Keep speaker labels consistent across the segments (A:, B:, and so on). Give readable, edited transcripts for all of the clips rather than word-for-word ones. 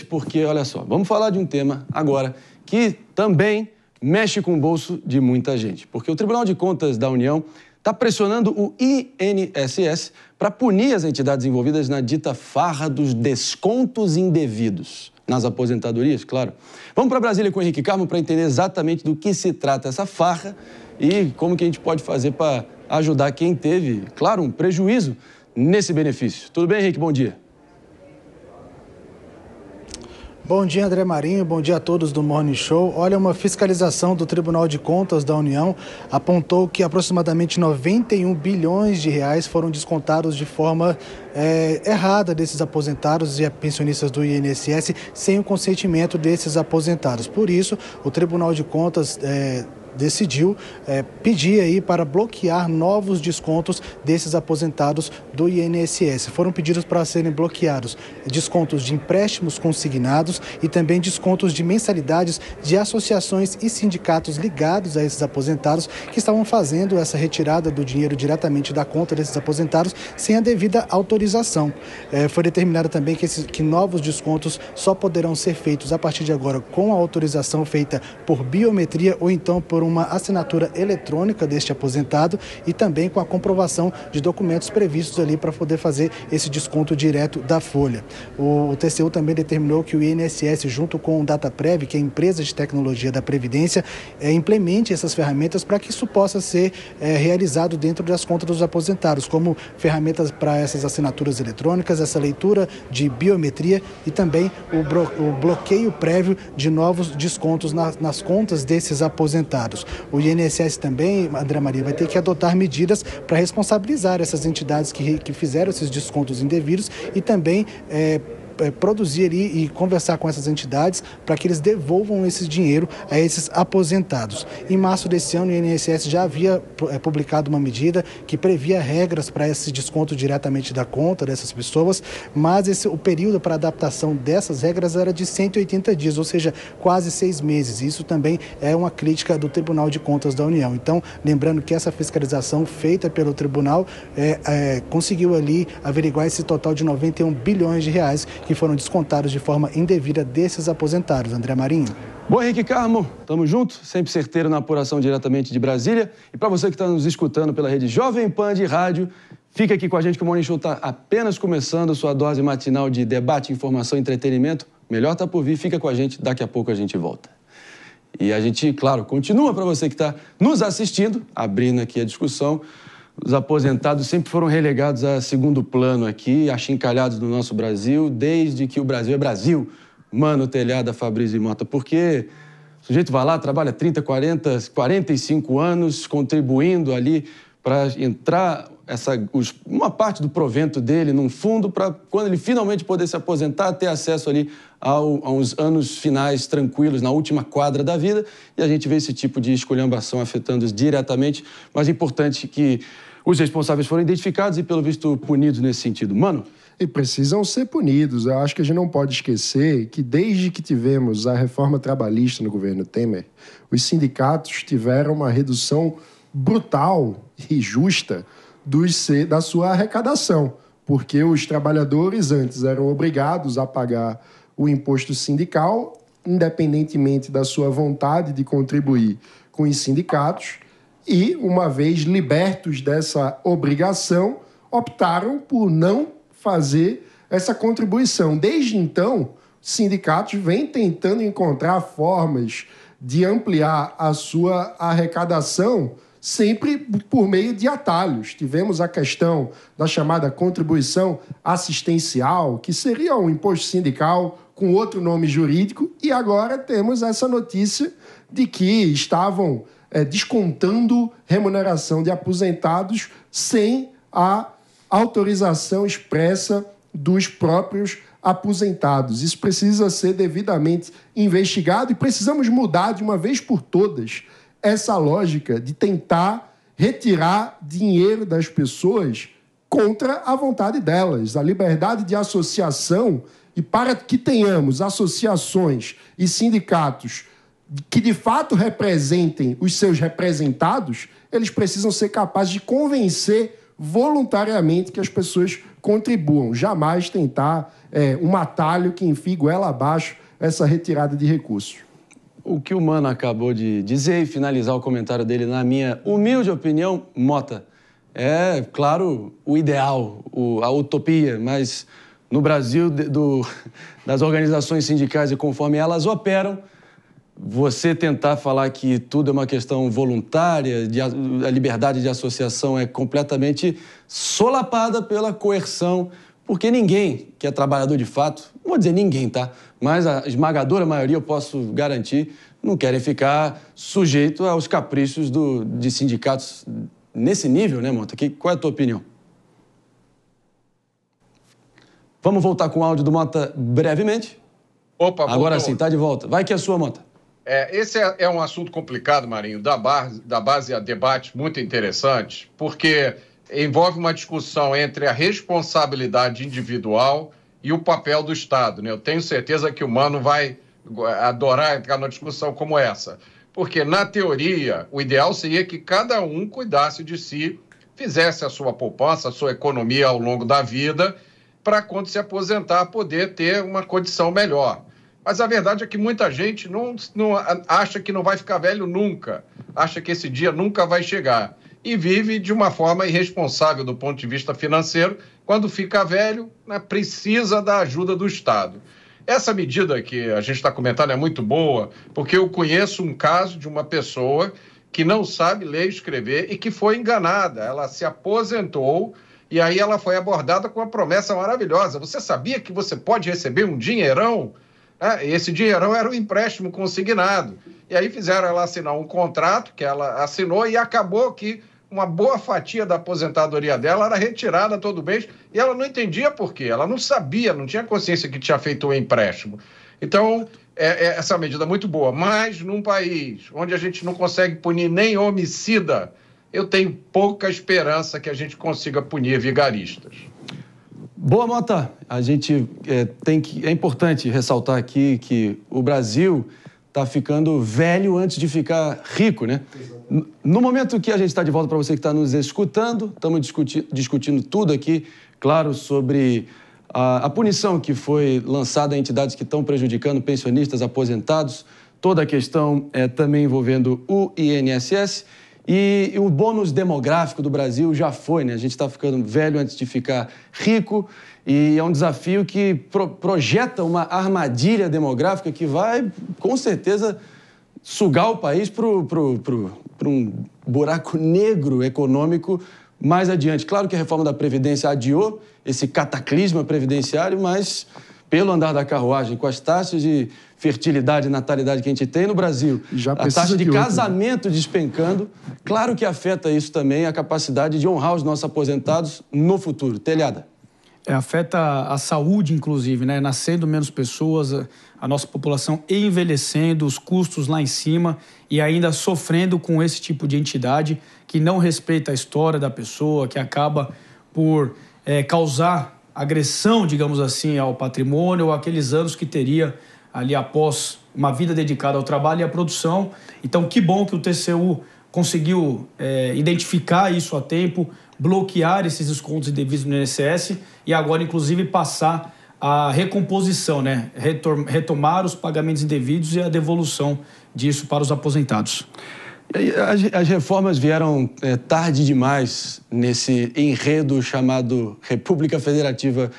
A: Porque, olha só, vamos falar de um tema agora que também mexe com o bolso de muita gente. Porque o Tribunal de Contas da União está pressionando o INSS para punir as entidades envolvidas na dita farra dos descontos indevidos. Nas aposentadorias, claro. Vamos para Brasília com o Henrique Carmo para entender exatamente do que se trata essa farra e como que a gente pode fazer para ajudar quem teve, claro, um prejuízo nesse benefício. Tudo bem, Henrique? Bom dia.
B: Bom dia, André Marinho. Bom dia a todos do Morning Show. Olha, uma fiscalização do Tribunal de Contas da União apontou que aproximadamente 91 bilhões de reais foram descontados de forma errada desses aposentados e pensionistas do INSS sem o consentimento desses aposentados. Por isso, o Tribunal de Contas decidiu pedir aí para bloquear novos descontos desses aposentados do INSS. Foram pedidos para serem bloqueados descontos de empréstimos consignados e também descontos de mensalidades de associações e sindicatos ligados a esses aposentados que estavam fazendo essa retirada do dinheiro diretamente da conta desses aposentados sem a devida autorização. Foi determinado também que novos descontos só poderão ser feitos a partir de agora com a autorização feita por biometria ou então por uma assinatura eletrônica deste aposentado e também com a comprovação de documentos previstos ali para poder fazer esse desconto direto da folha. O TCU também determinou que o INSS, junto com o Dataprev, que é a empresa de tecnologia da Previdência, implemente essas ferramentas para que isso possa ser realizado dentro das contas dos aposentados, como ferramentas para essas assinaturas eletrônicas, essa leitura de biometria e também o bloqueio prévio de novos descontos nas contas desses aposentados. O INSS também, André Maria, vai ter que adotar medidas para responsabilizar essas entidades que fizeram esses descontos indevidos e também produzir ali e conversar com essas entidades para que eles devolvam esse dinheiro a esses aposentados. Em março desse ano, o INSS já havia publicado uma medida que previa regras para esse desconto diretamente da conta dessas pessoas, mas o período para adaptação dessas regras era de 180 dias, ou seja, quase 6 meses. Isso também é uma crítica do Tribunal de Contas da União. Então, lembrando que essa fiscalização feita pelo Tribunal conseguiu ali averiguar esse total de 91 bilhões de reais que foram descontados de forma indevida desses aposentados. André Marinho.
A: Bom, Henrique Carmo, tamo junto, sempre certeiro na apuração diretamente de Brasília. E para você que está nos escutando pela rede Jovem Pan de rádio, fica aqui com a gente que o Morning Show está apenas começando, sua dose matinal de debate, informação e entretenimento. Melhor tá por vir, fica com a gente, daqui a pouco a gente volta. E a gente, claro, continua para você que está nos assistindo, abrindo aqui a discussão. Os aposentados sempre foram relegados a segundo plano aqui, achincalhados no nosso Brasil, desde que o Brasil é Brasil. Mano Telhada, Fabrício Mota, porque o sujeito vai lá, trabalha 30, 40, 45 anos, contribuindo ali para entrar uma parte do provento dele num fundo para, quando ele finalmente poder se aposentar, ter acesso ali a uns anos finais tranquilos, na última quadra da vida. E a gente vê esse tipo de esculhambação afetando-os diretamente, mas é importante que os responsáveis foram identificados e, pelo visto, punidos nesse sentido. Mano?
C: E precisam ser punidos. Eu acho que a gente não pode esquecer que desde que tivemos a reforma trabalhista no governo Temer, os sindicatos tiveram uma redução brutal e justa da sua arrecadação, porque os trabalhadores antes eram obrigados a pagar o imposto sindical, independentemente da sua vontade de contribuir com os sindicatos, e, uma vez libertos dessa obrigação, optaram por não fazer essa contribuição. Desde então, os sindicatos vêm tentando encontrar formas de ampliar a sua arrecadação sempre por meio de atalhos. Tivemos a questão da chamada contribuição assistencial, que seria um imposto sindical com outro nome jurídico, e agora temos essa notícia de que estavam descontando remuneração de aposentados sem a autorização expressa dos próprios aposentados. Isso precisa ser devidamente investigado e precisamos mudar de uma vez por todas essa lógica de tentar retirar dinheiro das pessoas contra a vontade delas. A liberdade de associação, e para que tenhamos associações e sindicatos que de fato representem os seus representados, eles precisam ser capazes de convencer voluntariamente que as pessoas contribuam. Jamais tentar um atalho que enfie goela abaixo essa retirada de recursos.
A: O que o Mano acabou de dizer e finalizar o comentário dele, na minha humilde opinião, Mota, é, claro, o ideal, a utopia, mas no Brasil, das organizações sindicais e conforme elas operam, você tentar falar que tudo é uma questão voluntária, a liberdade de associação é completamente solapada pela coerção, porque ninguém que é trabalhador de fato, não vou dizer ninguém, tá? Mas a esmagadora maioria, eu posso garantir, não querem ficar sujeito aos caprichos de sindicatos nesse nível, né, Mota? Qual é a tua opinião? Vamos voltar com o áudio do Mota brevemente?
D: Opa,
A: agora sim, tá de volta. Vai que é sua, Mota.
D: Esse é um assunto complicado, Marinho, da base a debate muito interessante, porque envolve uma discussão entre a responsabilidade individual e o papel do Estado, né? Eu tenho certeza que o Mano vai adorar entrar numa discussão como essa, porque, na teoria, o ideal seria que cada um cuidasse de si, fizesse a sua poupança, a sua economia ao longo da vida, para, quando se aposentar, poder ter uma condição melhor. Mas a verdade é que muita gente não acha que não vai ficar velho nunca, acha que esse dia nunca vai chegar e vive de uma forma irresponsável do ponto de vista financeiro. Quando fica velho, né, precisa da ajuda do Estado. Essa medida que a gente está comentando é muito boa, porque eu conheço um caso de uma pessoa que não sabe ler e escrever e que foi enganada. Ela se aposentou e aí ela foi abordada com uma promessa maravilhosa. Você sabia que você pode receber um dinheirão? Esse dinheirão era um empréstimo consignado. E aí fizeram ela assinar um contrato que ela assinou e acabou que uma boa fatia da aposentadoria dela era retirada todo mês e ela não entendia por quê. Ela não sabia, não tinha consciência que tinha feito um empréstimo. Então, essa medida é muito boa. Mas num país onde a gente não consegue punir nem homicida, eu tenho pouca esperança que a gente consiga punir vigaristas.
A: Boa, Mota. A gente é importante ressaltar aqui que o Brasil está ficando velho antes de ficar rico, né? No momento que a gente está de volta, para você que está nos escutando, estamos discutindo tudo aqui, claro, sobre a punição que foi lançada a entidades que estão prejudicando pensionistas, aposentados, toda a questão também envolvendo o INSS. E o bônus demográfico do Brasil já foi, né? A gente está ficando velho antes de ficar rico e é um desafio que projeta uma armadilha demográfica que vai, com certeza, sugar o país para um buraco negro econômico mais adiante. Claro que a reforma da Previdência adiou esse cataclisma previdenciário, mas pelo andar da carruagem, com as taxas de fertilidade e natalidade que a gente tem no Brasil, a taxa de casamento despencando, claro que afeta isso também, a capacidade de honrar os nossos aposentados no futuro. Telhada.
E: Afeta a saúde, inclusive, né? Nascendo menos pessoas, a nossa população envelhecendo, os custos lá em cima e ainda sofrendo com esse tipo de entidade que não respeita a história da pessoa, que acaba por causar agressão, digamos assim, ao patrimônio ou aqueles anos que teria ali após uma vida dedicada ao trabalho e à produção. Então, que bom que o TCU conseguiu identificar isso a tempo, bloquear esses descontos indevidos no INSS e agora, inclusive, passar a recomposição, né? Retomar os pagamentos indevidos e a devolução disso para os aposentados.
A: As reformas vieram tarde demais nesse enredo chamado República Federativa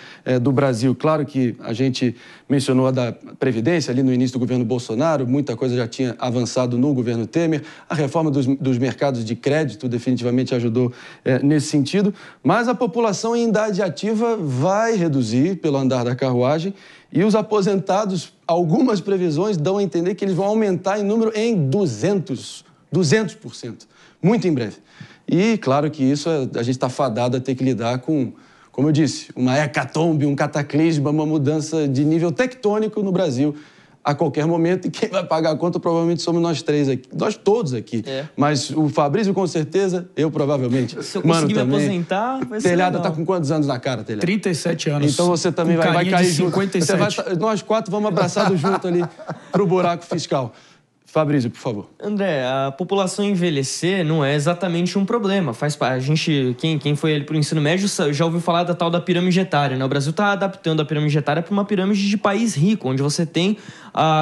A: do Brasil. Claro que a gente mencionou a da Previdência ali no início do governo Bolsonaro, muita coisa já tinha avançado no governo Temer. A reforma dos mercados de crédito definitivamente ajudou nesse sentido, mas a população em idade ativa vai reduzir pelo andar da carruagem e os aposentados, algumas previsões dão a entender que eles vão aumentar em número em 200%, muito em breve. E, claro que isso a gente está fadado a ter que lidar com, como eu disse, uma hecatombe, um cataclisma, uma mudança de nível tectônico no Brasil a qualquer momento. E quem vai pagar a conta provavelmente somos nós três aqui, nós todos aqui. Mas o Fabrício com certeza, eu provavelmente.
F: Se eu conseguir me aposentar, vai ser
A: Telhada
F: legal.
A: tá com quantos anos na cara, Telhada?
E: 37 anos.
A: Então você também vai cair junto.
E: 57.
A: Nós quatro vamos abraçados junto ali pro buraco fiscal. Fabrício, por favor.
F: André, a população envelhecer não é exatamente um problema. A gente, quem foi ali para o ensino médio já ouviu falar da tal da pirâmide etária, né? O Brasil está adaptando a pirâmide etária para uma pirâmide de país rico, onde você tem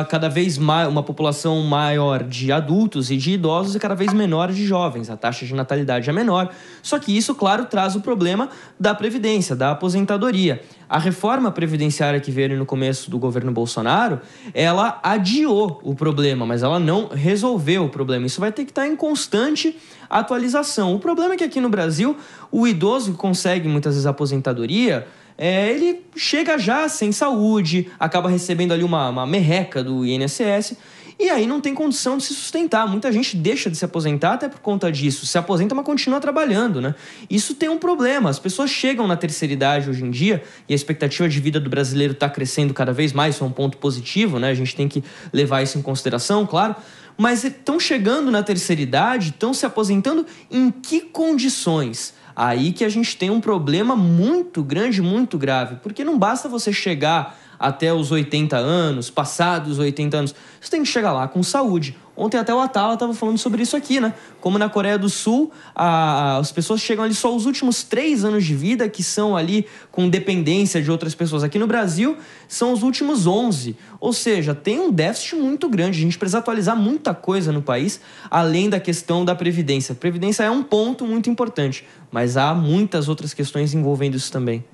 F: cada vez mais uma população maior de adultos e de idosos e cada vez menor de jovens. A taxa de natalidade é menor. Só que isso, claro, traz o problema da previdência, da aposentadoria. A reforma previdenciária que veio no começo do governo Bolsonaro, ela adiou o problema, mas ela não resolveu o problema. Isso vai ter que estar em constante atualização. O problema é que aqui no Brasil, o idoso que consegue muitas vezes aposentadoria, ele chega já sem saúde, acaba recebendo ali uma merreca do INSS, e aí não tem condição de se sustentar. Muita gente deixa de se aposentar até por conta disso. Se aposenta, mas continua trabalhando, né? Isso tem um problema. As pessoas chegam na terceira idade hoje em dia e a expectativa de vida do brasileiro está crescendo cada vez mais. Isso é um ponto positivo, né? A gente tem que levar isso em consideração, claro. Mas estão chegando na terceira idade, estão se aposentando em que condições? Aí que a gente tem um problema muito grande, muito grave. Porque não basta você chegar até os 80 anos, passados os 80 anos, você tem que chegar lá com saúde. Ontem até o Atala estava falando sobre isso aqui, né? Como na Coreia do Sul, as pessoas chegam ali só os últimos 3 anos de vida, que são ali com dependência de outras pessoas. Aqui no Brasil, são os últimos 11. Ou seja, tem um déficit muito grande. A gente precisa atualizar muita coisa no país, além da questão da Previdência. A Previdência é um ponto muito importante, mas há muitas outras questões envolvendo isso também.